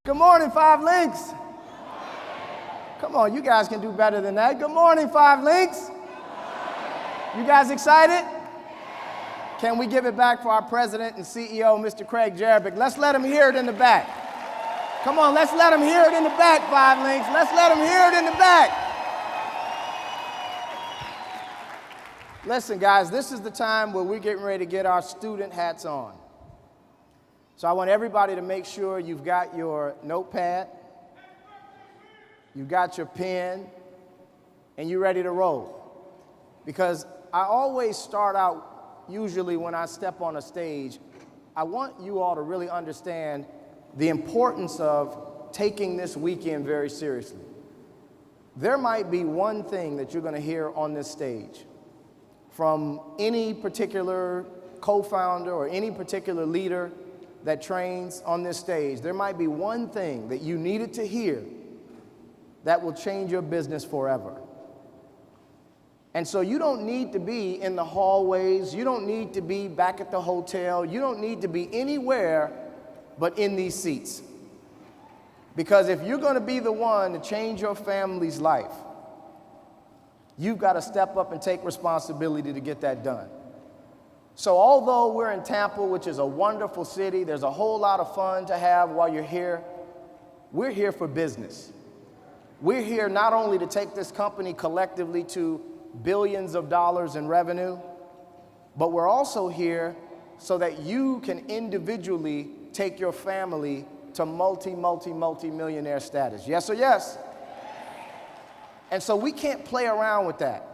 Good morning, Five Links. Come on, you guys can do better than that. Good morning, Five Links. You guys excited? Can we give it back for our president and CEO, Mr. Craig Jerebick? Let's let him hear it in the back. Come on, let's let him hear it in the back, Five Links. Let's let him hear it in the back. Listen, guys, this is the time where we're getting ready to get our student hats on. So I want everybody to make sure you've got your notepad, you've got your pen, and you're ready to roll. Because I always start out, usually when I step on a stage, I want you all to really understand the importance of taking this weekend very seriously. There might be one thing that you're going to hear on this stage from any particular co-founder or any particular leader that trains on this stage. There might be one thing that you needed to hear that will change your business forever. And so you don't need to be in the hallways, you don't need to be back at the hotel, you don't need to be anywhere but in these seats. Because if you're gonna be the one to change your family's life, you've got to step up and take responsibility to get that done. So although we're in Tampa, which is a wonderful city, there's a whole lot of fun to have while you're here, we're here for business. We're here not only to take this company collectively to billions of dollars in revenue, but we're also here so that you can individually take your family to multi-millionaire status. Yes or yes? And so we can't play around with that.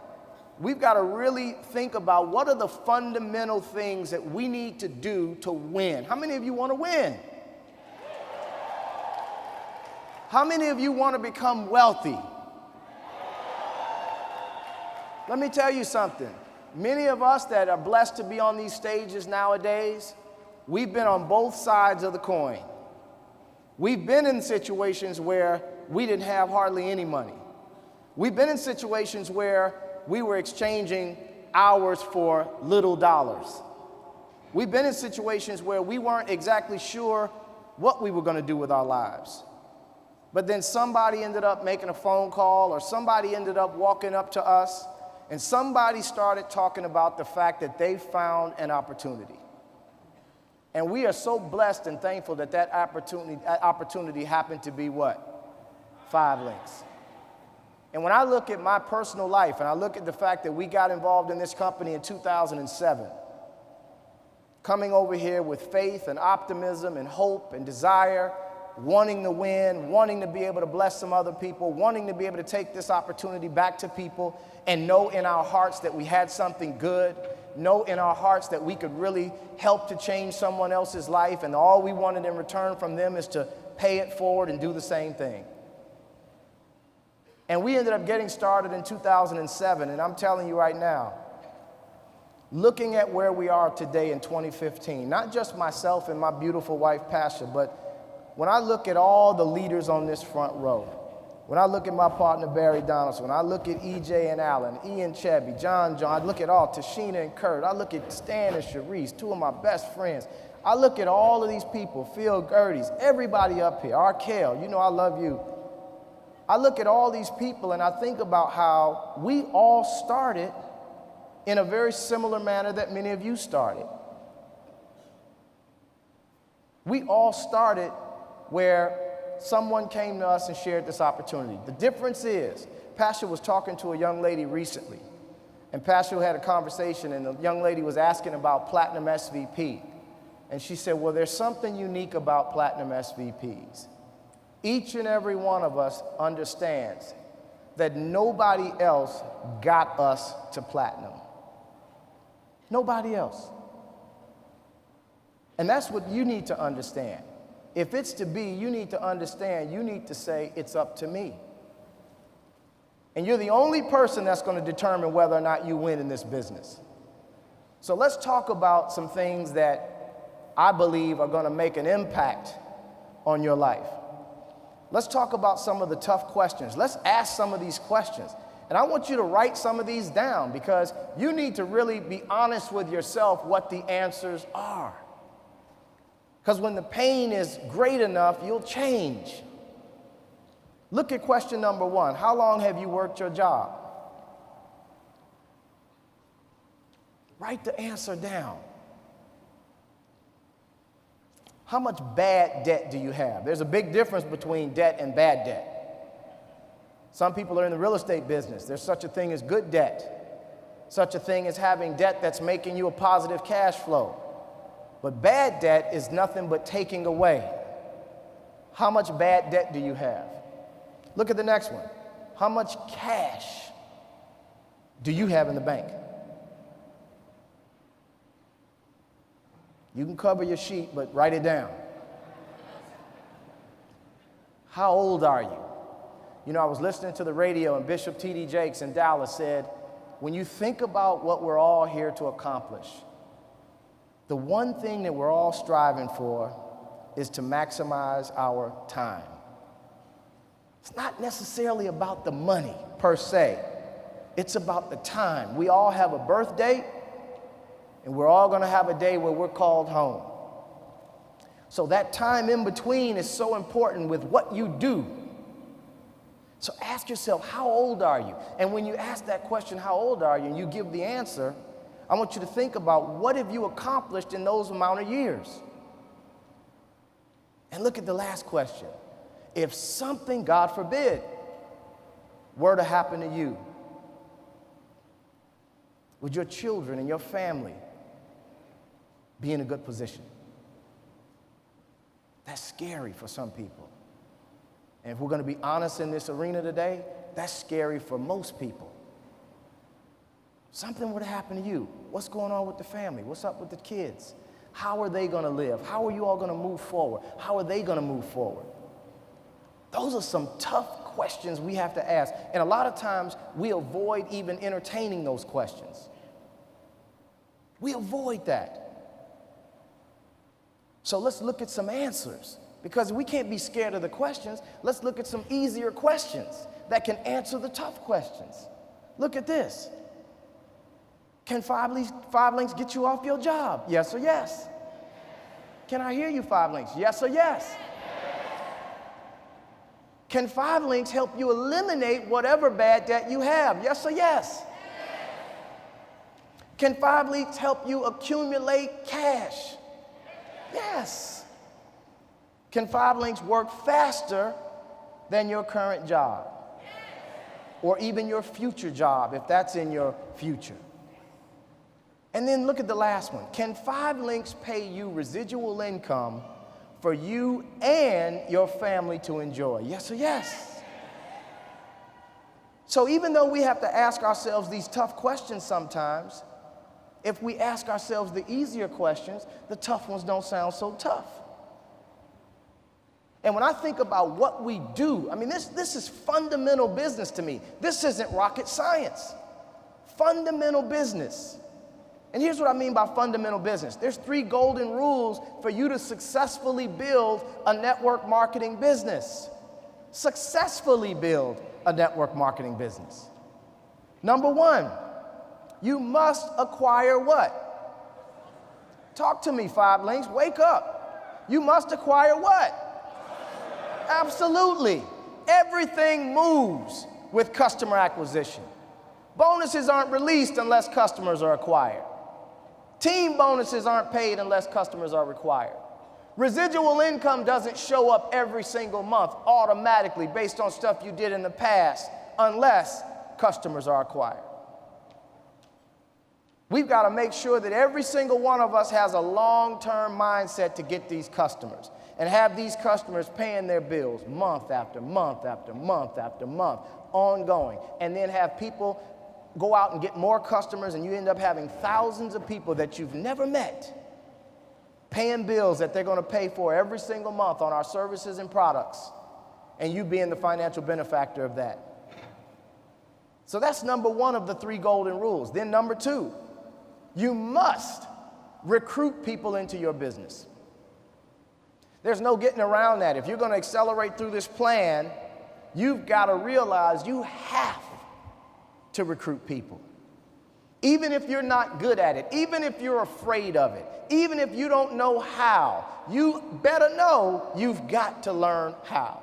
We've got to really think about what are the fundamental things that we need to do to win. How many of you want to win? How many of you want to become wealthy? Let me tell you something. Many of us that are blessed to be on these stages nowadays, we've been on both sides of the coin. We've been in situations where we didn't have hardly any money. We've been in situations where we were exchanging hours for little dollars. We've been in situations where we weren't exactly sure what we were going to do with our lives. But then somebody ended up making a phone call, or somebody ended up walking up to us, and somebody started talking about the fact that they found an opportunity. And we are so blessed and thankful that that opportunity happened to be what? Five Links. And when I look at my personal life and I look at the fact that we got involved in this company in 2007, coming over here with faith and optimism and hope and desire, wanting to win, wanting to be able to bless some other people, wanting to be able to take this opportunity back to people and know in our hearts that we had something good, know in our hearts that we could really help to change someone else's life, and all we wanted in return from them is to pay it forward and do the same thing. And we ended up getting started in 2007, and I'm telling you right now, looking at where we are today in 2015, not just myself and my beautiful wife, Pasha, but when I look at all the leaders on this front row, when I look at my partner, Barry Donaldson, when I look at EJ and Allen, Ian Chebby, John, I look at all, Tashina and Kurt, I look at Stan and Sharice, two of my best friends. I look at all of these people, Phil Gerdes, everybody up here, Arkell, you know I love you. I look at all these people and I think about how we all started in a very similar manner that many of you started. We all started where someone came to us and shared this opportunity. The difference is, Pasha was talking to a young lady recently, and Pasha had a conversation, and the young lady was asking about Platinum SVP. And she said, well, there's something unique about Platinum SVPs. Each and every one of us understands that nobody else got us to platinum. Nobody else. And that's what you need to understand. If it's to be, you need to understand, you need to say, it's up to me. And you're the only person that's going to determine whether or not you win in this business. So let's talk about some things that I believe are going to make an impact on your life. Let's talk about some of the tough questions. Let's ask some of these questions. And I want you to write some of these down because you need to really be honest with yourself what the answers are. Because when the pain is great enough, you'll change. Look at question number 1. How long have you worked your job? Write the answer down. How much bad debt do you have? There's a big difference between debt and bad debt. Some people are in the real estate business. There's such a thing as good debt. Such a thing as having debt that's making you a positive cash flow. But bad debt is nothing but taking away. How much bad debt do you have? Look at the next one. How much cash do you have in the bank? You can cover your sheet, but write it down. How old are you? You know, I was listening to the radio, and Bishop T.D. Jakes in Dallas said, when you think about what we're all here to accomplish, the one thing that we're all striving for is to maximize our time. It's not necessarily about the money per se. It's about the time. We all have a birth date, and we're all going to have a day where we're called home. So that time in between is so important with what you do. So ask yourself, how old are you? And when you ask that question, how old are you, and you give the answer, I want you to think about what have you accomplished in those amount of years. And look at the last question. If something, God forbid, were to happen to you, would your children and your family be in a good position? That's scary for some people. And if we're going to be honest in this arena today, that's scary for most people. Something were to happen to you. What's going on with the family? What's up with the kids? How are they going to live? How are you all going to move forward? How are they going to move forward? Those are some tough questions we have to ask. And a lot of times we avoid even entertaining those questions. We avoid that. So let's look at some answers. Because we can't be scared of the questions. Let's look at some easier questions that can answer the tough questions. Look at this. Can 5 links get you off your job? Yes or yes? Can I hear you, 5 links? Yes or yes? Can 5 links help you eliminate whatever bad debt you have? Yes or yes? Can 5 links help you accumulate cash? Yes. Can 5 links work faster than your current job? Or even your future job, if that's in your future? And then look at the last one. Can 5 links pay you residual income for you and your family to enjoy? Yes or yes? So even though we have to ask ourselves these tough questions sometimes, if we ask ourselves the easier questions, the tough ones don't sound so tough. And when I think about what we do, I mean, this is fundamental business to me. This isn't rocket science. Fundamental business. And here's what I mean by fundamental business. There's 3 golden rules for you to successfully build a network marketing business. Successfully build a network marketing business. Number 1, you must acquire what? Talk to me, 5 links. Wake up. You must acquire what? Absolutely. Everything moves with customer acquisition. Bonuses aren't released unless customers are acquired. Team bonuses aren't paid unless customers are required. Residual income doesn't show up every single month automatically based on stuff you did in the past unless customers are acquired. We've got to make sure that every single one of us has a long-term mindset to get these customers and have these customers paying their bills month after month after month after month, ongoing, and then have people go out and get more customers, and you end up having thousands of people that you've never met paying bills that they're going to pay for every single month on our services and products, and you being the financial benefactor of that. So that's number 1 of the 3 golden rules. Then number 2, you must recruit people into your business. There's no getting around that. If you're going to accelerate through this plan, you've got to realize you have to recruit people. Even if you're not good at it, even if you're afraid of it, even if you don't know how, you better know you've got to learn how.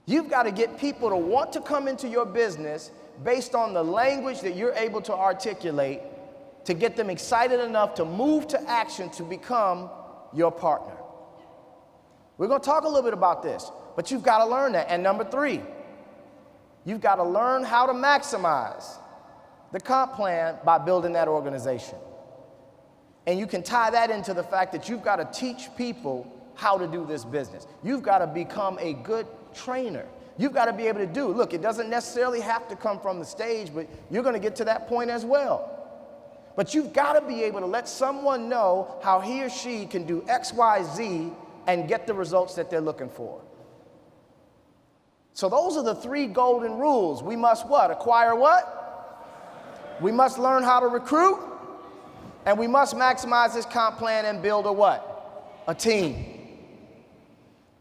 You've got to get people to want to come into your business based on the language that you're able to articulate to get them excited enough to move to action to become your partner. We're going to talk a little bit about this, but you've got to learn that. And number 3, you've got to learn how to maximize the comp plan by building that organization. And you can tie that into the fact that you've got to teach people how to do this business. You've got to become a good trainer. You've got to be able to do, look, it doesn't necessarily have to come from the stage, but you're going to get to that point as well. But you've got to be able to let someone know how he or she can do X, Y, Z and get the results that they're looking for. So those are the 3 golden rules. We must what? Acquire what? We must learn how to recruit, and we must maximize this comp plan and build a what? A team.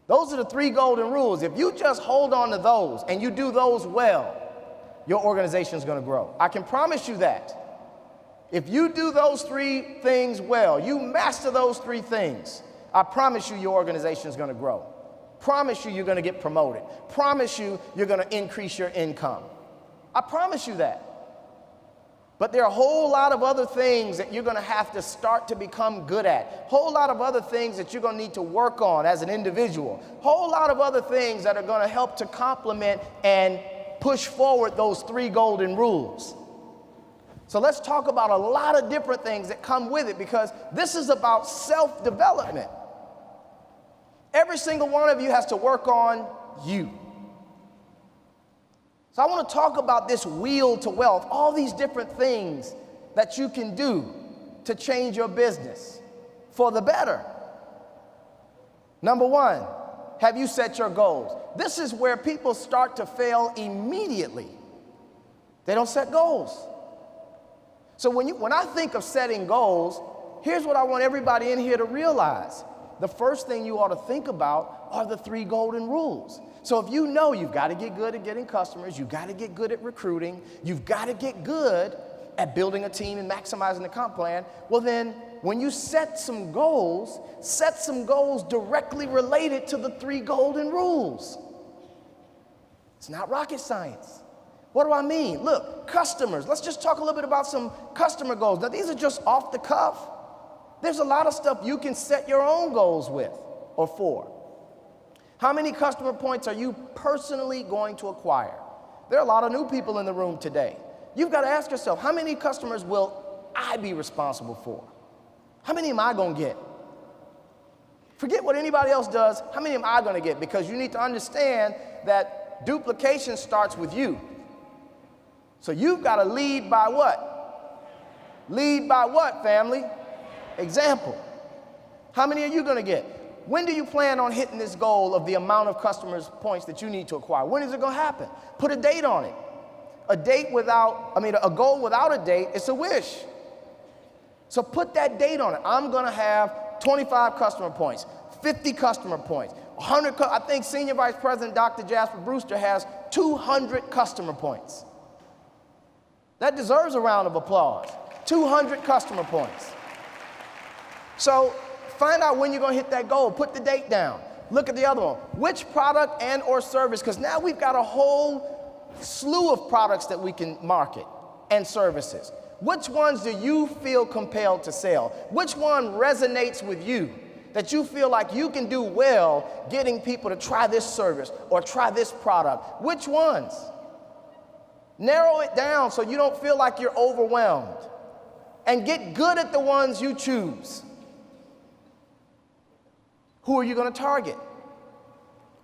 Those are the 3 golden rules. If you just hold on to those and you do those well, your organization is going to grow. I can promise you that. If you do those 3 things well, you master those 3 things, I promise you your organization is going to grow. Promise you you're going to get promoted. Promise you you're going to increase your income. I promise you that. But there are a whole lot of other things that you're going to have to start to become good at. Whole lot of other things that you're going to need to work on as an individual. Whole lot of other things that are going to help to complement and push forward those 3 golden rules. So let's talk about a lot of different things that come with it, because this is about self-development. Every single one of you has to work on you. So I want to talk about this wheel to wealth, all these different things that you can do to change your business for the better. Number 1, have you set your goals? This is where people start to fail immediately. They don't set goals. So when I think of setting goals, here's what I want everybody in here to realize. The first thing you ought to think about are the 3 golden rules. So if you know you've got to get good at getting customers, you've got to get good at recruiting, you've got to get good at building a team and maximizing the comp plan, well then, when you set some goals directly related to the 3 golden rules. It's not rocket science. What do I mean? Look, customers. Let's just talk a little bit about some customer goals. Now, these are just off the cuff. There's a lot of stuff you can set your own goals with or for. How many customer points are you personally going to acquire? There are a lot of new people in the room today. You've got to ask yourself, how many customers will I be responsible for? How many am I going to get? Forget what anybody else does. How many am I going to get? Because you need to understand that duplication starts with you. So you've got to lead by what? Lead by what, family? Example. How many are you going to get? When do you plan on hitting this goal of the amount of customers points that you need to acquire? When is it going to happen? Put a date on it. A goal without a date, it's a wish. So put that date on it. I'm going to have 25 customer points, 50 customer points, 100. I think Senior Vice President Dr. Jasper Brewster has 200 customer points. That deserves a round of applause. 200 customer points. So find out when you're going to hit that goal. Put the date down. Look at the other one. Which product and or service, because now we've got a whole slew of products that we can market and services. Which ones do you feel compelled to sell? Which one resonates with you that you feel like you can do well getting people to try this service or try this product? Which ones? Narrow it down so you don't feel like you're overwhelmed. And get good at the ones you choose. Who are you going to target?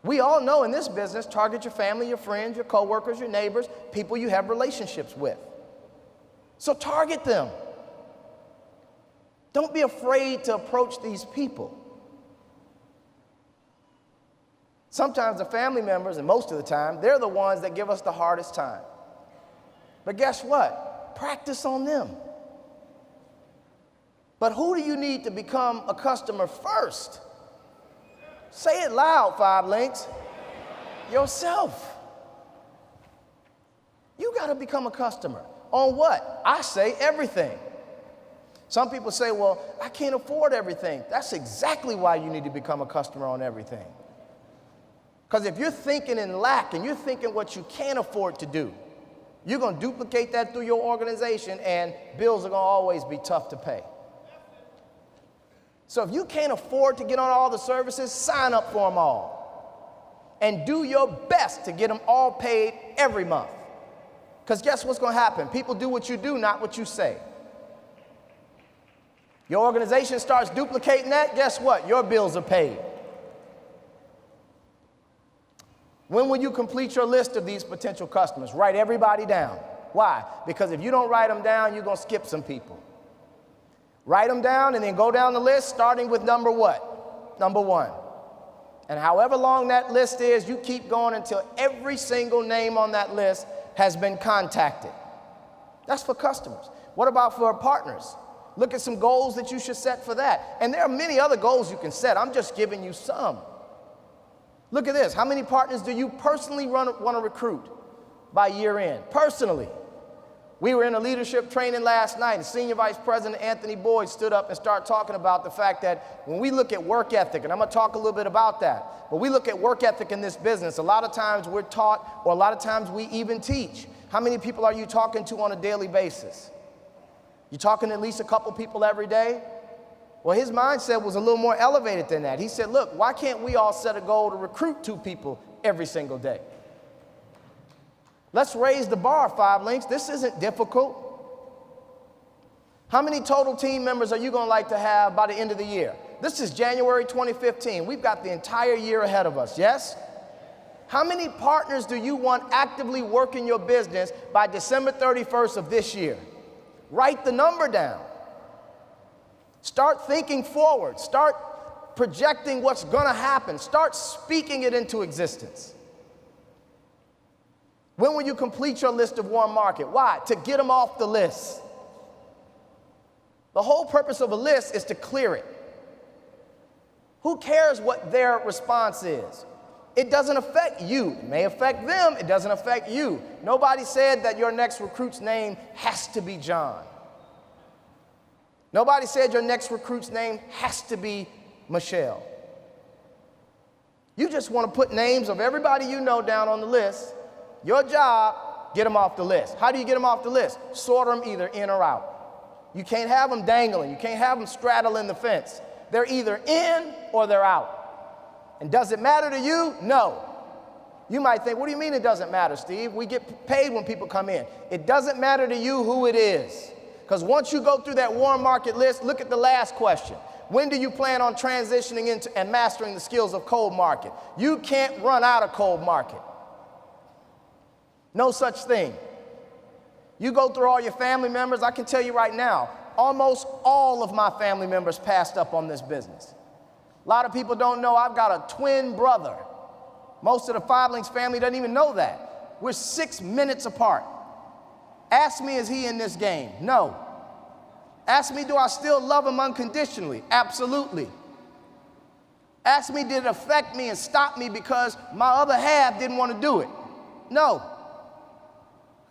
We all know in this business, target your family, your friends, your coworkers, your neighbors, people you have relationships with. So target them. Don't be afraid to approach these people. Sometimes the family members, and most of the time, they're the ones that give us the hardest time. But guess what? Practice on them. But who do you need to become a customer first? Say it loud, 5 Links. Yourself. You got to become a customer. On what? I say everything. Some people say, well, I can't afford everything. That's exactly why you need to become a customer on everything. Because if you're thinking in lack and you're thinking what you can't afford to do, you're going to duplicate that through your organization, and bills are going to always be tough to pay. So if you can't afford to get on all the services, sign up for them all. And do your best to get them all paid every month. Because guess what's going to happen? People do what you do, not what you say. Your organization starts duplicating that, guess what? Your bills are paid. When will you complete your list of these potential customers? Write everybody down. Why? Because if you don't write them down, you're going to skip some people. Write them down and then go down the list, starting with number what? Number 1. And however long that list is, you keep going until every single name on that list has been contacted. That's for customers. What about for partners? Look at some goals that you should set for that. And there are many other goals you can set. I'm just giving you some. Look at this. How many partners do you personally want to recruit by year end? Personally. We were in a leadership training last night, and Senior Vice President Anthony Boyd stood up and started talking about the fact that when we look at work ethic, and I'm going to talk a little bit about that, but we look at work ethic in this business, a lot of times we're taught, or a lot of times we even teach. How many people are you talking to on a daily basis? You talking to at least a couple people every day? Well, his mindset was a little more elevated than that. He said, look, why can't we all set a goal to recruit 2 people every single day? Let's raise the bar, 5 Links. This isn't difficult. How many total team members are you going to like to have by the end of the year? This is January 2015. We've got the entire year ahead of us, yes? How many partners do you want actively working your business by December 31st of this year? Write the number down. Start thinking forward. Start projecting what's going to happen. Start speaking it into existence. When will you complete your list of warm market? Why? To get them off the list. The whole purpose of a list is to clear it. Who cares what their response is? It doesn't affect you. It may affect them. It doesn't affect you. Nobody said that your next recruit's name has to be John. Nobody said your next recruit's name has to be Michelle. You just want to put names of everybody you know down on the list. Your job, get them off the list. How do you get them off the list? Sort them either in or out. You can't have them dangling. You can't have them straddling the fence. They're either in or they're out. And does it matter to you? No. You might think, what do you mean it doesn't matter, Steve? We get paid when people come in. It doesn't matter to you who it is. Because once you go through that warm market list, look at the last question. When do you plan on transitioning into and mastering the skills of cold market? You can't run out of cold market. No such thing. You go through all your family members, I can tell you right now, almost all of my family members passed up on this business. A lot of people don't know I've got a twin brother. Most of the 5 Links family doesn't even know that. We're 6 minutes apart. Ask me, is he in this game? No. Ask me, do I still love him unconditionally? Absolutely. Ask me, did it affect me and stop me because my other half didn't want to do it? No.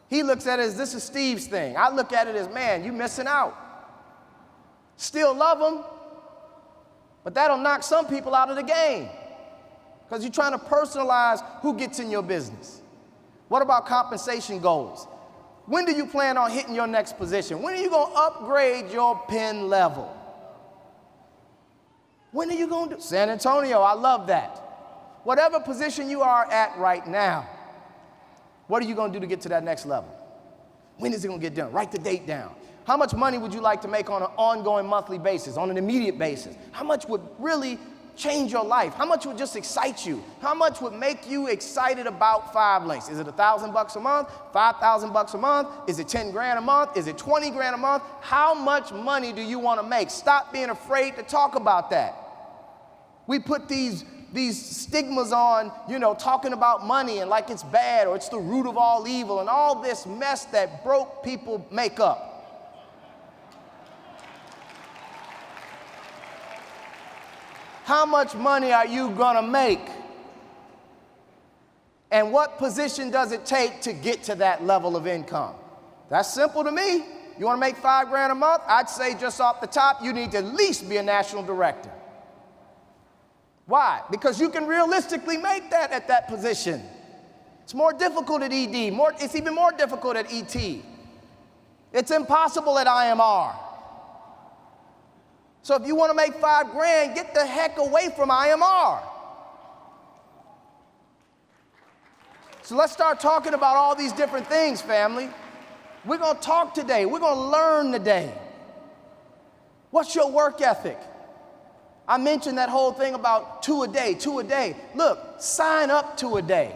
He looks at it as this is Steve's thing. I look at it as, man, you missing out. Still love him, but that'll knock some people out of the game because you're trying to personalize who gets in your business. What about compensation goals? When do you plan on hitting your next position? When are you going to upgrade your pen level? When are you going to do? San Antonio, I love that. Whatever position you are at right now, what are you going to do to get to that next level? When is it going to get done? Write the date down. How much money would you like to make on an ongoing monthly basis, on an immediate basis? How much would really change your life? How much would just excite you? How much would make you excited about 5 Links? Is it $1,000 a month? $5,000 a month? Is it 10 grand a month? Is it 20 grand a month? How much money do you want to make? Stop being afraid to talk about that. We put these stigmas on, talking about money and like it's bad or it's the root of all evil and all this mess that broke people make up. How much money are you gonna make? And what position does it take to get to that level of income? That's simple to me. You want to make $5,000 a month? I'd say just off the top, you need to at least be a national director. Why? Because you can realistically make that at that position. It's more difficult at ED. It's even more difficult at ET. It's impossible at IMR. So if you want to make $5,000, get the heck away from IMR. So let's start talking about all these different things, family. We're going to talk today. We're going to learn today. What's your work ethic? I mentioned that whole thing about 2 a day, 2 a day. Look, sign up to a day.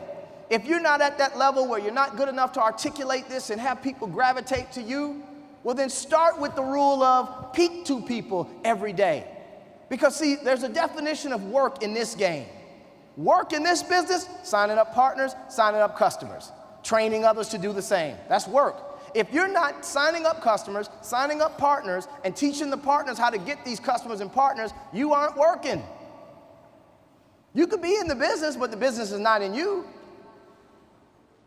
If you're not at that level where you're not good enough to articulate this and have people gravitate to you, well, then start with the rule of peak 2 people every day. Because, see, there's a definition of work in this game. Work in this business, signing up partners, signing up customers, training others to do the same. That's work. If you're not signing up customers, signing up partners, and teaching the partners how to get these customers and partners, you aren't working. You could be in the business, but the business is not in you.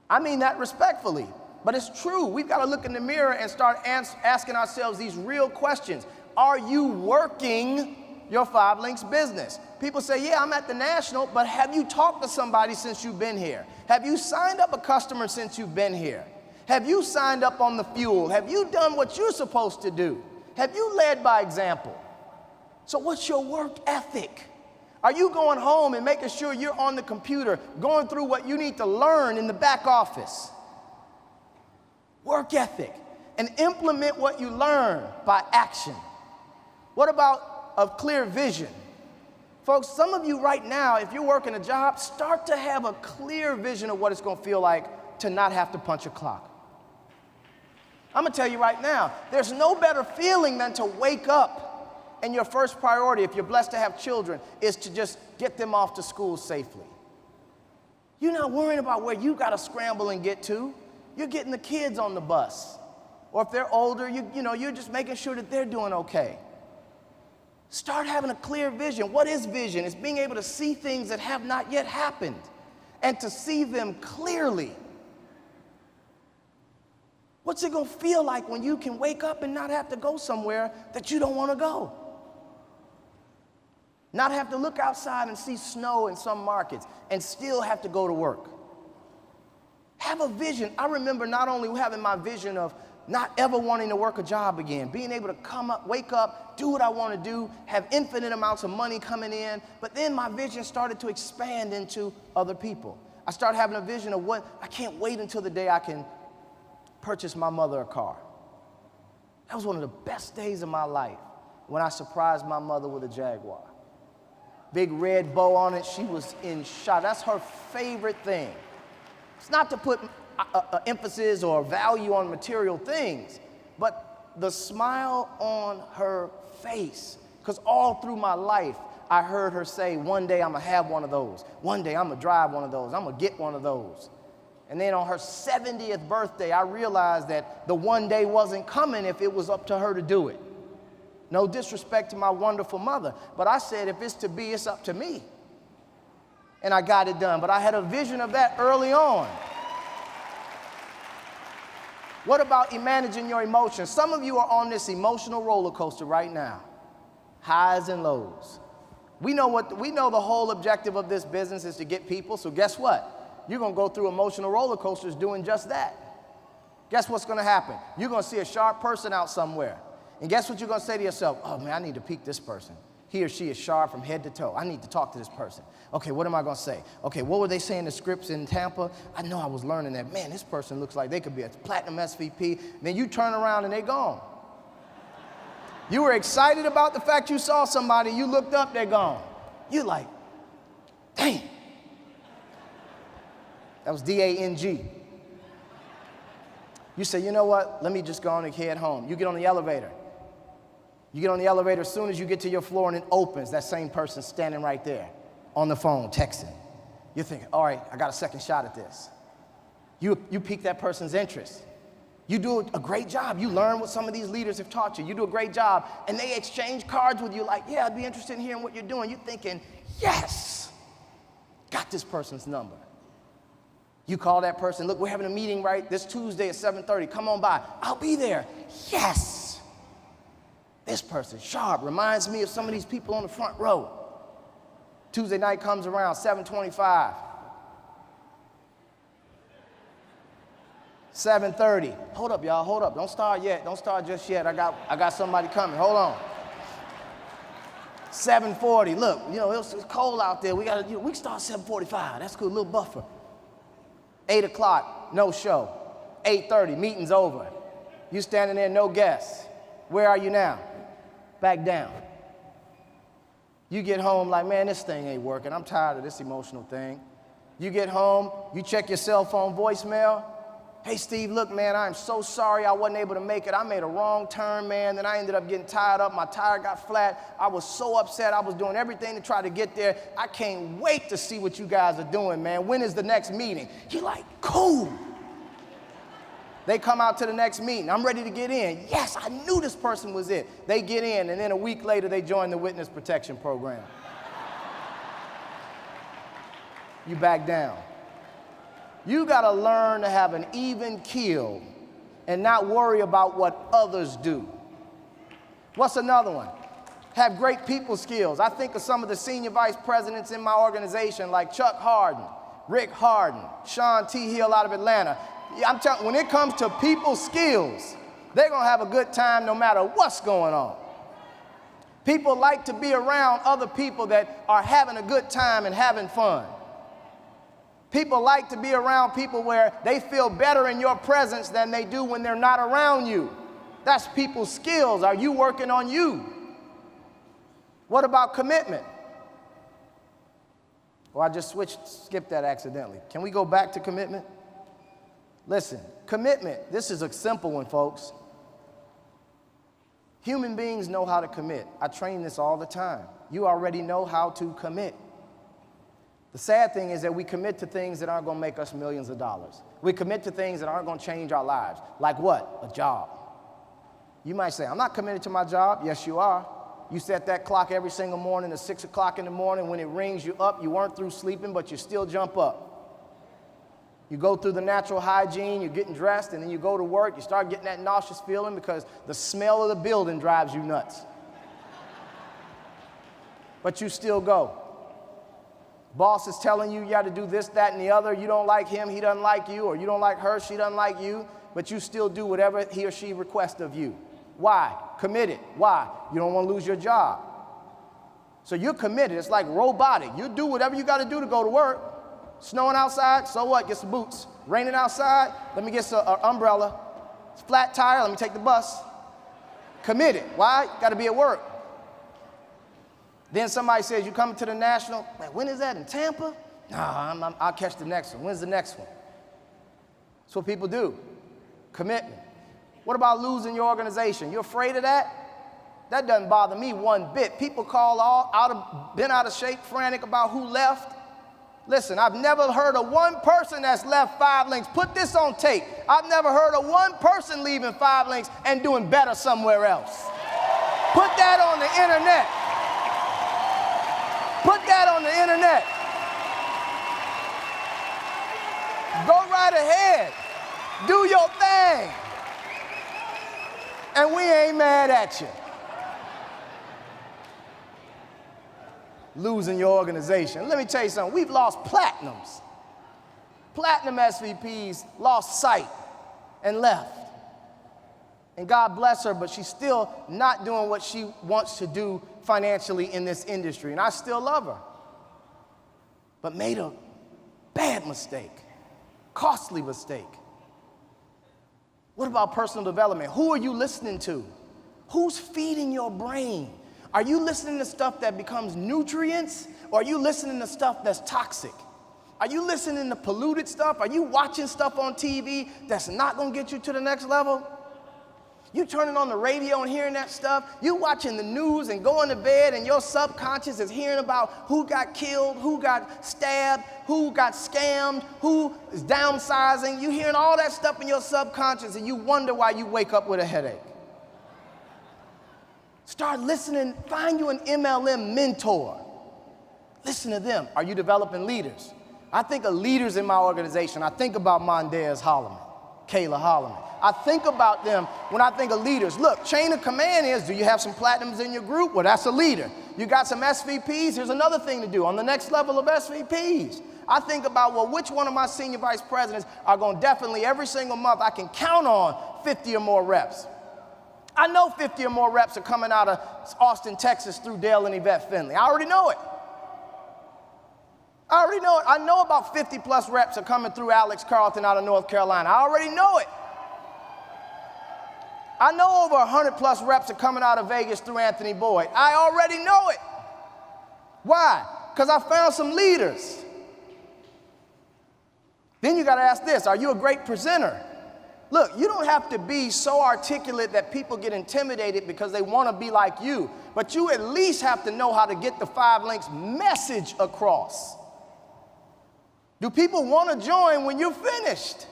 I mean that respectfully, but it's true. We've got to look in the mirror and start asking ourselves these real questions. Are you working your 5 Links business? People say, yeah, I'm at the National, but have you talked to somebody since you've been here? Have you signed up a customer since you've been here? Have you signed up on the fuel? Have you done what you're supposed to do? Have you led by example? So what's your work ethic? Are you going home and making sure you're on the computer, going through what you need to learn in the back office? Work ethic. And implement what you learn by action. What about a clear vision? Folks, some of you right now, if you're working a job, start to have a clear vision of what it's going to feel like to not have to punch a clock. I'm going to tell you right now, there's no better feeling than to wake up and your first priority, if you're blessed to have children, is to just get them off to school safely. You're not worrying about where you got to scramble and get to. You're getting the kids on the bus. Or if they're older, you're just making sure that they're doing okay. Start having a clear vision. What is vision? It's being able to see things that have not yet happened and to see them clearly. What's it going to feel like when you can wake up and not have to go somewhere that you don't want to go? Not have to look outside and see snow in some markets and still have to go to work. Have a vision. I remember not only having my vision of not ever wanting to work a job again, being able to come up, wake up, do what I want to do, have infinite amounts of money coming in, but then my vision started to expand into other people. I started having a vision of I can't wait until the day I can purchase my mother a car. That was one of the best days of my life when I surprised my mother with a Jaguar. Big red bow on it. She was in shock. That's her favorite thing. It's not to put emphasis or value on material things, but the smile on her face. Because all through my life, I heard her say, one day I'm going to have one of those. One day I'm going to drive one of those. I'm going to get one of those. And then on her 70th birthday, I realized that the one day wasn't coming if it was up to her to do it. No disrespect to my wonderful mother, but I said, if it's to be, it's up to me. And I got it done, but I had a vision of that early on. What about managing your emotions? Some of you are on this emotional roller coaster right now, highs and lows. We know the whole objective of this business is to get people, so guess what? You're going to go through emotional roller coasters doing just that. Guess what's going to happen? You're going to see a sharp person out somewhere. And guess what you're going to say to yourself? Oh, man, I need to pique this person. He or she is sharp from head to toe. I need to talk to this person. Okay, what am I going to say? Okay, what were they saying in the scripts in Tampa? I know I was learning that. Man, this person looks like they could be a platinum SVP. Then you turn around and they're gone. You were excited about the fact you saw somebody. You looked up, they're gone. You're like, dang. That was D-A-N-G. You say, you know what? Let me just go on and head home. You get on the elevator. You get on the elevator, as soon as you get to your floor and it opens, that same person standing right there on the phone, texting. You're thinking, all right, I got a second shot at this. You pique that person's interest. You do a great job. You learn what some of these leaders have taught you. You do a great job, and they exchange cards with you like, yeah, I'd be interested in hearing what you're doing. You're thinking, yes, got this person's number. You call that person, look, we're having a meeting right this Tuesday at 7:30. Come on by. I'll be there. Yes. This person, sharp, reminds me of some of these people on the front row. Tuesday night comes around, 7:25. 7:30. Hold up, y'all, hold up. Don't start yet. Don't start just yet. I got somebody coming. Hold on. 7:40. Look, you know, it's cold out there. We can start 7:45. That's good, a little buffer. 8 o'clock, no show. 8:30, meeting's over. You standing there, no guests. Where are you now? Back down. You get home like, man, this thing ain't working. I'm tired of this emotional thing. You get home, you check your cell phone voicemail. Hey, Steve, look, man, I'm so sorry I wasn't able to make it. I made a wrong turn, man. Then I ended up getting tied up. My tire got flat. I was so upset. I was doing everything to try to get there. I can't wait to see what you guys are doing, man. When is the next meeting? You're like, cool. They come out to the next meeting. I'm ready to get in. Yes, I knew this person was it. They get in, and then a week later, they join the witness protection program. You back down. You got to learn to have an even keel and not worry about what others do. What's another one? Have great people skills. I think of some of the senior vice presidents in my organization like Chuck Harden, Rick Harden, Sean T. Hill out of Atlanta. I'm telling you, when it comes to people skills, they're going to have a good time no matter what's going on. People like to be around other people that are having a good time and having fun. People like to be around people where they feel better in your presence than they do when they're not around you. That's people's skills. Are you working on you? What about commitment? Well, I just skipped that accidentally. Can we go back to commitment? Listen, commitment, this is a simple one, folks. Human beings know how to commit. I train this all the time. You already know how to commit. The sad thing is that we commit to things that aren't going to make us millions of dollars. We commit to things that aren't going to change our lives. Like what? A job. You might say, I'm not committed to my job. Yes, you are. You set that clock every single morning at 6 o'clock in the morning. When it rings, you up. You weren't through sleeping, but you still jump up. You go through the natural hygiene, you're getting dressed, and then you go to work. You start getting that nauseous feeling because the smell of the building drives you nuts. But you still go. Boss is telling you you got to do this, that, and the other. You don't like him, he doesn't like you, or you don't like her, she doesn't like you, but you still do whatever he or she requests of you. Why? Committed. Why? You don't want to lose your job. So you're committed. It's like robotic. You do whatever you got to do to go to work. Snowing outside, so what? Get some boots. Raining outside, let me get some umbrella. It's flat tire, let me take the bus. Committed. Why? Got to be at work. Then somebody says, you coming to the National? Man, when is that, in Tampa? Nah, I'll catch the next one. When's the next one? That's what people do. Commitment. What about losing your organization? You afraid of that? That doesn't bother me one bit. People call been out of shape, frantic about who left. Listen, I've never heard of one person that's left 5 Links. Put this on tape. I've never heard of one person leaving 5 Links and doing better somewhere else. Put that on the internet. Put that on the internet. Go right ahead. Do your thing. And we ain't mad at you. Losing your organization. Let me tell you something. We've lost platinums. Platinum SVPs lost sight and left. And God bless her, but she's still not doing what she wants to do financially in this industry. And I still love her. But made a bad mistake, costly mistake. What about personal development? Who are you listening to? Who's feeding your brain? Are you listening to stuff that becomes nutrients, or are you listening to stuff that's toxic? Are you listening to polluted stuff? Are you watching stuff on TV that's not going to get you to the next level? You turning on the radio and hearing that stuff. You watching the news and going to bed, and your subconscious is hearing about who got killed, who got stabbed, who got scammed, who is downsizing. You hearing all that stuff in your subconscious, and you wonder why you wake up with a headache. Start listening. Find you an MLM mentor. Listen to them. Are you developing leaders? I think of leaders in my organization. I think about Mondez Holloman, Kayla Holloman. I think about them when I think of leaders. Look, chain of command is, do you have some platinums in your group? Well, that's a leader. You got some SVPs? Here's another thing to do on the next level of SVPs. I think about, well, which one of my senior vice presidents are going to definitely every single month I can count on 50 or more reps. I know 50 or more reps are coming out of Austin, Texas through Dale and Yvette Finley. I already know it. I already know it. I know about 50 plus reps are coming through Alex Carlton out of North Carolina. I already know it. I know over 100 plus reps are coming out of Vegas through Anthony Boyd. I already know it. Why? Because I found some leaders. Then you got to ask this, are you a great presenter? Look, you don't have to be so articulate that people get intimidated because they want to be like you, but you at least have to know how to get the 5 Links message across. Do people want to join when you're finished?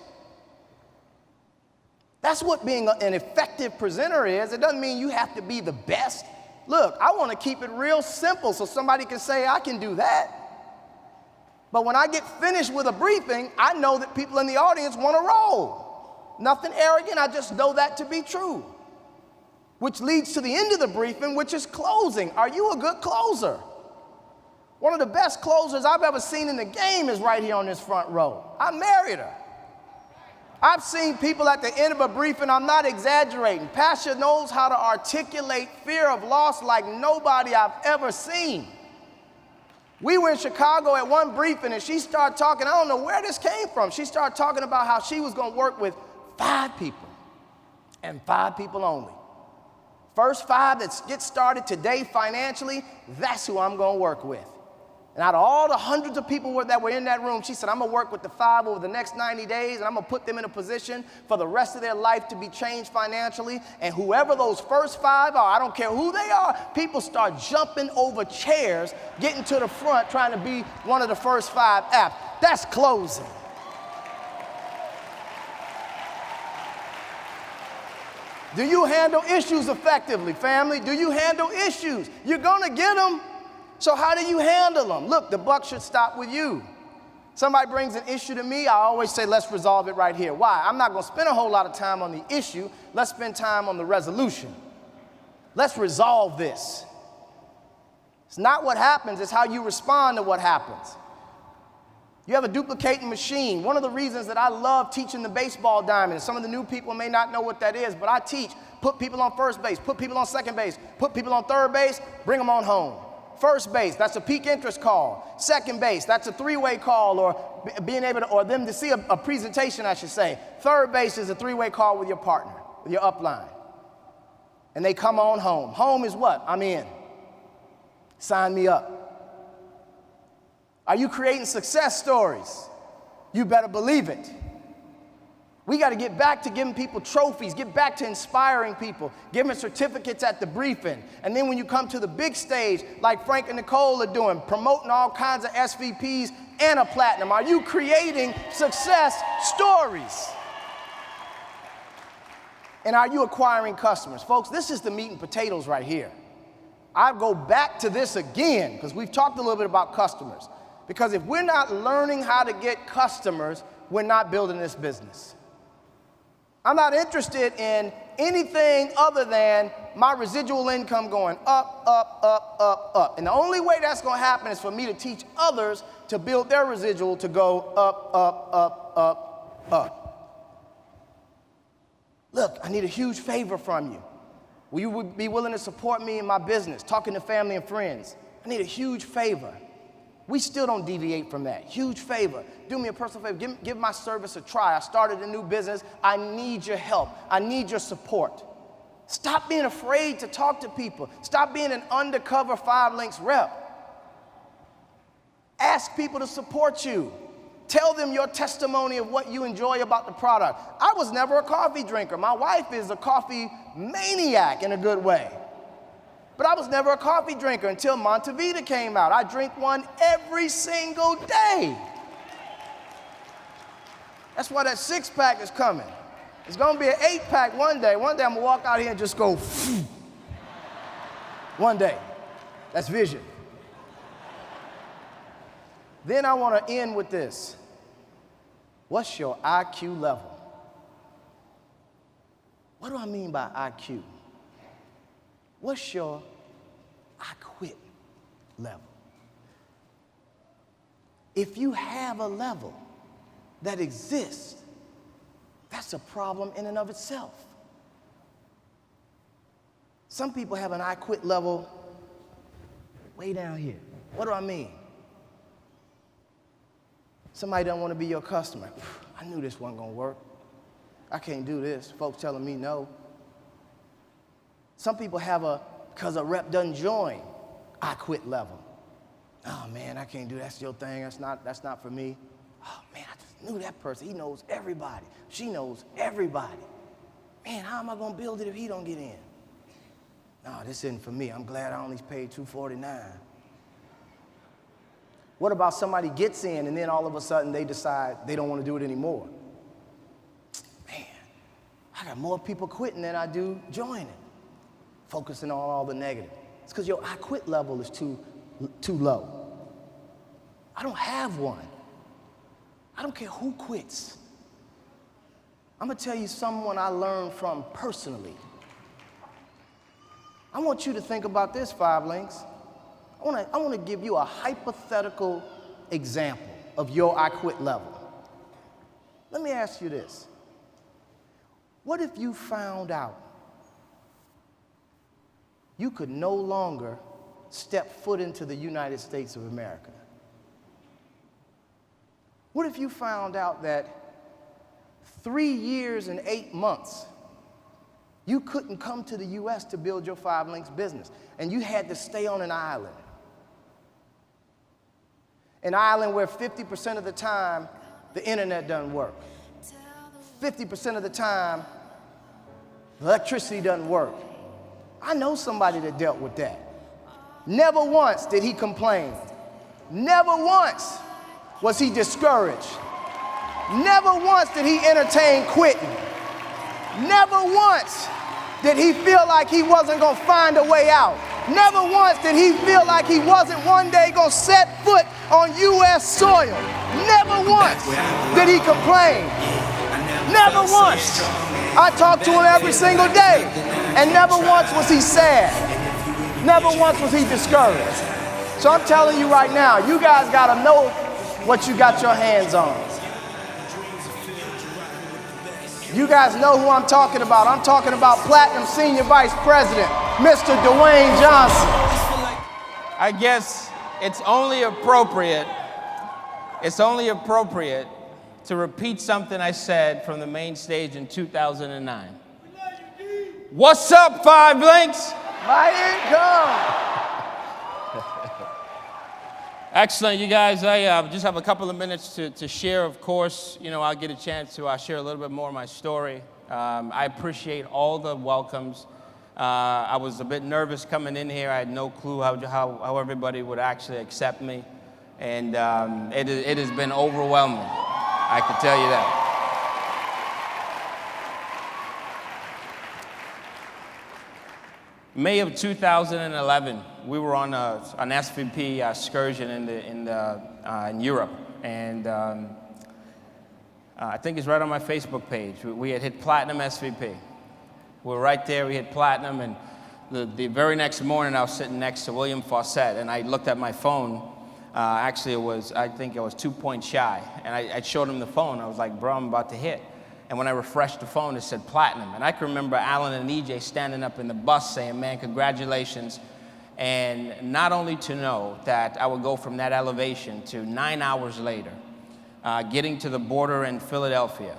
That's what being an effective presenter is. It doesn't mean you have to be the best. Look, I want to keep it real simple so somebody can say, I can do that. But when I get finished with a briefing, I know that people in the audience want to roll. Nothing arrogant, I just know that to be true. Which leads to the end of the briefing, which is closing. Are you a good closer? One of the best closers I've ever seen in the game is right here on this front row. I married her. I've seen people at the end of a briefing, I'm not exaggerating. Pasha knows how to articulate fear of loss like nobody I've ever seen. We were in Chicago at one briefing and she started talking, I don't know where this came from. She started talking about how she was going to work with 5 people and 5 people only. First 5 that get started today financially, that's who I'm going to work with. And out of all the hundreds of people that were in that room, she said, I'm going to work with the 5 over the next 90 days, and I'm going to put them in a position for the rest of their life to be changed financially. And whoever those first 5 are, I don't care who they are, people start jumping over chairs, getting to the front, trying to be one of the first 5 apps. That's closing. Do you handle issues effectively, family? Do you handle issues? You're going to get them. So how do you handle them? Look, the buck should stop with you. Somebody brings an issue to me, I always say, let's resolve it right here. Why? I'm not going to spend a whole lot of time on the issue. Let's spend time on the resolution. Let's resolve this. It's not what happens, it's how you respond to what happens. You have a duplicating machine. One of the reasons that I love teaching the baseball diamond, some of the new people may not know what that is, but I teach, put people on first base, put people on second base, put people on third base, bring them on home. First base, that's a peak interest call. Second base, that's a 3-way call, or being able to, or them to see a presentation, I should say. Third base is a 3-way call with your partner, with your upline. And they come on home. Home is what? I'm in. Sign me up. Are you creating success stories? You better believe it. We got to get back to giving people trophies, get back to inspiring people, give them certificates at the briefing. And then when you come to the big stage, like Frank and Nicole are doing, promoting all kinds of SVPs and a platinum, are you creating success stories? And are you acquiring customers? Folks, this is the meat and potatoes right here. I go back to this again because we've talked a little bit about customers. Because if we're not learning how to get customers, we're not building this business. I'm not interested in anything other than my residual income going up, up, up, up, up. And the only way that's going to happen is for me to teach others to build their residual to go up, up, up, up, up. Look, I need a huge favor from you. Will you be willing to support me in my business, talking to family and friends? I need a huge favor. We still don't deviate from that. Huge favor. Do me a personal favor. Give my service a try. I started a new business. I need your help. I need your support. Stop being afraid to talk to people. Stop being an undercover 5 Links rep. Ask people to support you. Tell them your testimony of what you enjoy about the product. I was never a coffee drinker. My wife is a coffee maniac in a good way. But I was never a coffee drinker until Montevita came out. I drink one every single day. That's why that 6-pack is coming. It's going to be an 8-pack one day. One day I'm going to walk out here and just go, phew. One day. That's vision. Then I want to end with this. What's your IQ level? What do I mean by IQ? What's your I quit level? If you have a level that exists, that's a problem in and of itself. Some people have an I quit level way down here. What do I mean? Somebody doesn't want to be your customer. I knew this wasn't going to work. I can't do this. Folks telling me no. Some people have because a rep doesn't join, I quit level. Oh man, I can't do that. That's your thing. That's not for me. Oh man, I just knew that person. He knows everybody. She knows everybody. Man, how am I going to build it if he don't get in? No, this isn't for me. I'm glad I only paid $249. What about somebody gets in and then all of a sudden they decide they don't want to do it anymore? Man, I got more people quitting than I do joining, focusing on all the negative. It's because your I quit level is too low. I don't have one. I don't care who quits. I'm going to tell you someone I learned from personally. I want you to think about this, Five Links. I want to give you a hypothetical example of your I quit level. Let me ask you this. What if you found out you could no longer step foot into the United States of America? What if you found out that 3 years and 8 months you couldn't come to the U.S. to build your Five Links business, and you had to stay on an island? An island where 50% of the time the internet doesn't work. 50% of the time the electricity doesn't work. I know somebody that dealt with that. Never once did he complain. Never once was he discouraged. Never once did he entertain quitting. Never once did he feel like he wasn't going to find a way out. Never once did he feel like he wasn't one day going to set foot on U.S. soil. Never once did he complain. Never once. I talked to him every single day, and never once was he sad. Never once was he discouraged. So I'm telling you right now, you guys got to know what you got your hands on. You guys know who I'm talking about. I'm talking about Platinum Senior Vice President, Mr. Dwayne Johnson. I guess it's only appropriate to repeat something I said from the main stage in 2009. What's up, Five Links? My income. Excellent, you guys. I just have a couple of minutes to share. Of course, you know, I'll get a chance to share a little bit more of my story. I appreciate all the welcomes. I was a bit nervous coming in here. I had no clue how everybody would actually accept me. And it has been overwhelming, I can tell you that. May of 2011, we were on an SVP excursion in Europe, and I think it's right on my Facebook page. We had hit Platinum SVP. We were right there, we hit Platinum, and the very next morning I was sitting next to William Fawcett, and I looked at my phone. Actually, I think it was 2 points shy, and I showed him the phone. I was like, bro, I'm about to hit. And when I refreshed the phone, it said Platinum. And I can remember Alan and EJ standing up in the bus saying, man, congratulations. And not only to know that I would go from that elevation to 9 hours later, getting to the border in Philadelphia,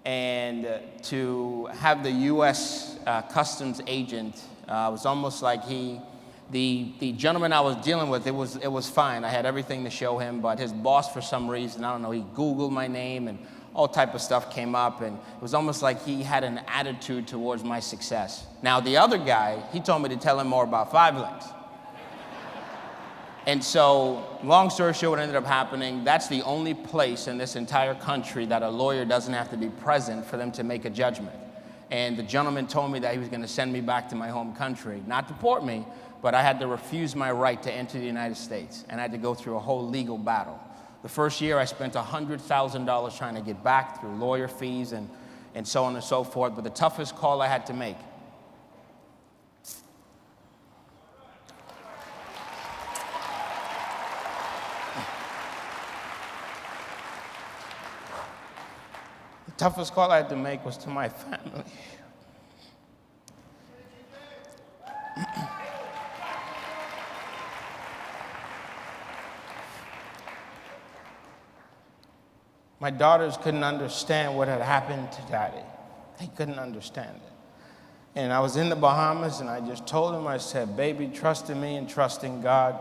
and to have the U.S. Customs agent, was almost like the gentleman I was dealing with, it was fine. I had everything to show him, but his boss, for some reason, I don't know, he Googled my name and all type of stuff came up, and it was almost like he had an attitude towards my success. Now, the other guy, he told me to tell him more about Five Links. And so, long story short, what ended up happening, that's the only place in this entire country that a lawyer doesn't have to be present for them to make a judgment. And the gentleman told me that he was going to send me back to my home country, not deport me, but I had to refuse my right to enter the United States, and I had to go through a whole legal battle. The first year, I spent $100,000 trying to get back through lawyer fees and so on and so forth, but the toughest call I had to make. The toughest call I had to make was to my family. My daughters couldn't understand what had happened to Daddy. They couldn't understand it. And I was in the Bahamas, and I just told them, I said, baby, trust in me and trust in God,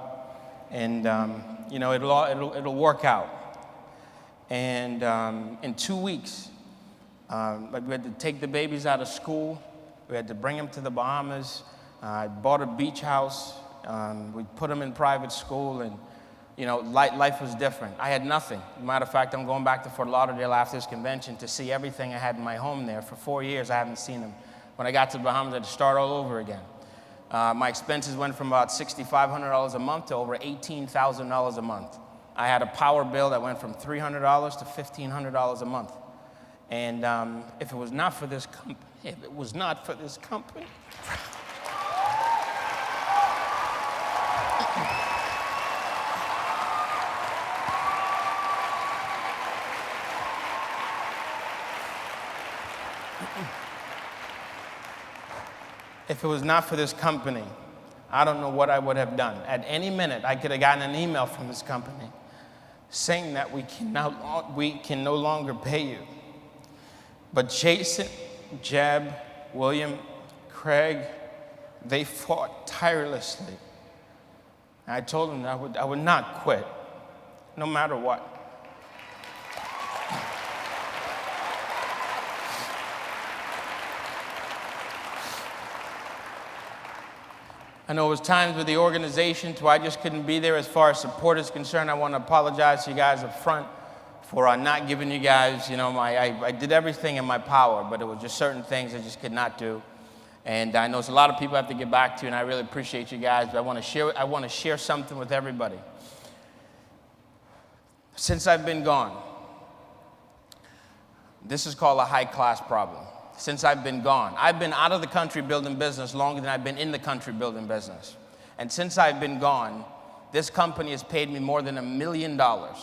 and it'll work out. And in 2 weeks, we had to take the babies out of school. We had to bring them to the Bahamas. I bought a beach house. We put them in private school, and life was different. I had nothing. Matter of fact, I'm going back to Fort Lauderdale after this convention to see everything I had in my home there. For 4 years, I haven't seen them. When I got to the Bahamas, I had to start all over again. My expenses went from about $6,500 a month to over $18,000 a month. I had a power bill that went from $300 to $1,500 a month. And if it was not for this company, if it was not for this company, I don't know what I would have done. At any minute, I could have gotten an email from this company saying that we can no longer pay you. But Jason, Jeb, William, Craig, they fought tirelessly. And I told them that I would not quit, no matter what. I know it was times with the organization where I just couldn't be there as far as support is concerned. I want to apologize to you guys up front for not giving you guys, I did everything in my power, but it was just certain things I just could not do. And I know there's a lot of people I have to get back to, and I really appreciate you guys, but I want to share something with everybody. Since I've been gone, this is called a high-class problem. Since I've been gone, I've been out of the country building business longer than I've been in the country building business. And since I've been gone, this company has paid me more than $1 million. Now,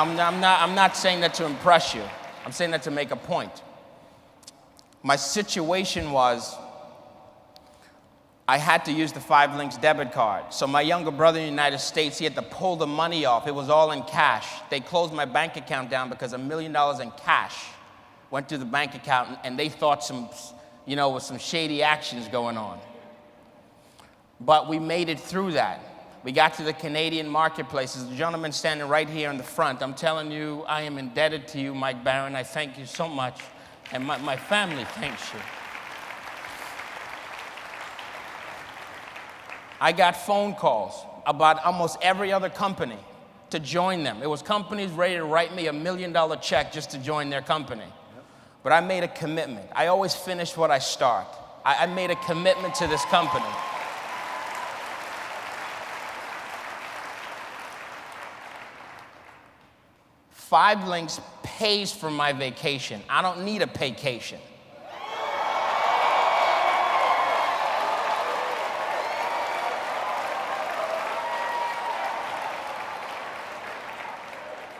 I'm not saying that to impress you. I'm saying that to make a point. My situation was, I had to use the 5 Links debit card. So my younger brother in the United States, he had to pull the money off. It was all in cash. They closed my bank account down because $1 million in cash went to the bank account, and they thought with some shady actions going on. But we made it through that. We got to the Canadian marketplaces. The gentleman standing right here in the front, I'm telling you, I am indebted to you, Mike Barron. I thank you so much. And my family thanks you. I got phone calls about almost every other company to join them. It was companies ready to write me $1 million check just to join their company. But I made a commitment. I always finish what I start. I made a commitment to this company. Five Links pays for my vacation. I don't need a paycation.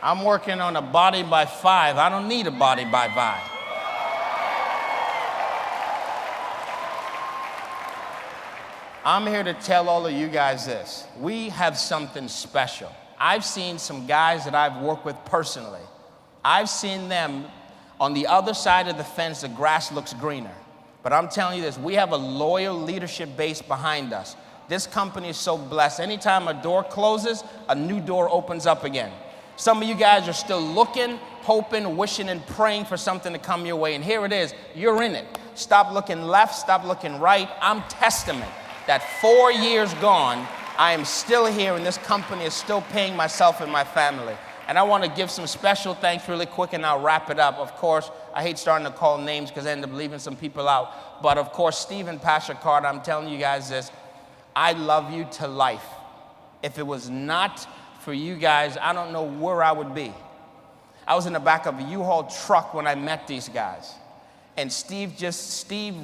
I'm working on a body by 5. I don't need a body by 5. I'm here to tell all of you guys this. We have something special. I've seen some guys that I've worked with personally. I've seen them on the other side of the fence, the grass looks greener. But I'm telling you this, we have a loyal leadership base behind us. This company is so blessed. Anytime a door closes, a new door opens up again. Some of you guys are still looking, hoping, wishing, and praying for something to come your way. And here it is. You're in it. Stop looking left. Stop looking right. I'm testament that 4 years gone, I am still here, and this company is still paying myself and my family. And I want to give some special thanks really quick, and I'll wrap it up. Of course, I hate starting to call names because I end up leaving some people out. But of course, Steve and Pastor Ricardo, I'm telling you guys this, I love you to life. If it was not for you guys, I don't know where I would be. I was in the back of a U-Haul truck when I met these guys. And Steve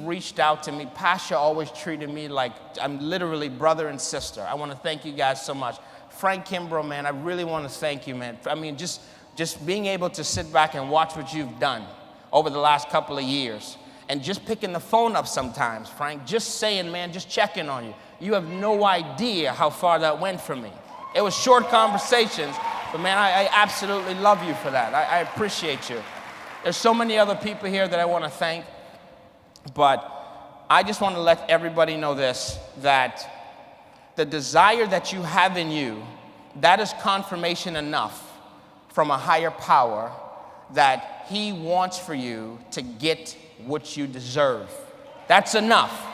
reached out to me. Pasha always treated me like I'm literally brother and sister. I want to thank you guys so much. Frank Kimbrough, man, I really want to thank you, man. I mean, just being able to sit back and watch what you've done over the last couple of years. And just picking the phone up sometimes, Frank, just saying, man, just checking on you. You have no idea how far that went for me. It was short conversations, but man, I absolutely love you for that. I appreciate you. There's so many other people here that I want to thank, but I just want to let everybody know this, that the desire that you have in you, that is confirmation enough from a higher power that he wants for you to get what you deserve. That's enough.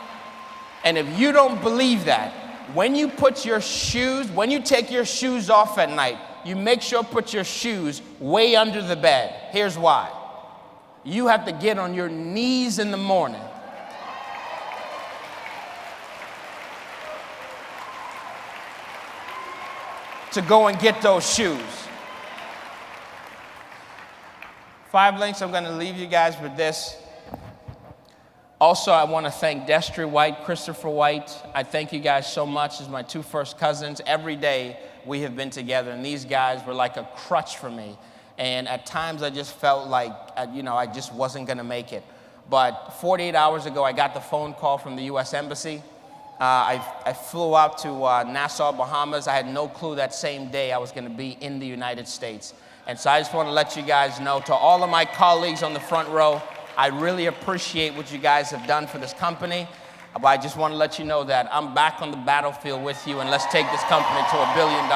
And if you don't believe that, when you take your shoes off at night, you make sure to put your shoes way under the bed. Here's why. You have to get on your knees in the morning to go and get those shoes. 5 links, I'm going to leave you guys with this. Also, I want to thank Destry White, Christopher White. I thank you guys so much as my 2 first cousins. Every day we have been together, and these guys were like a crutch for me. And at times I just felt like, I just wasn't going to make it. But 48 hours ago, I got the phone call from the U.S. Embassy. I flew out to Nassau, Bahamas. I had no clue that same day I was going to be in the United States. And so I just want to let you guys know, to all of my colleagues on the front row, I really appreciate what you guys have done for this company. But I just want to let you know that I'm back on the battlefield with you, and let's take this company to $1 billion.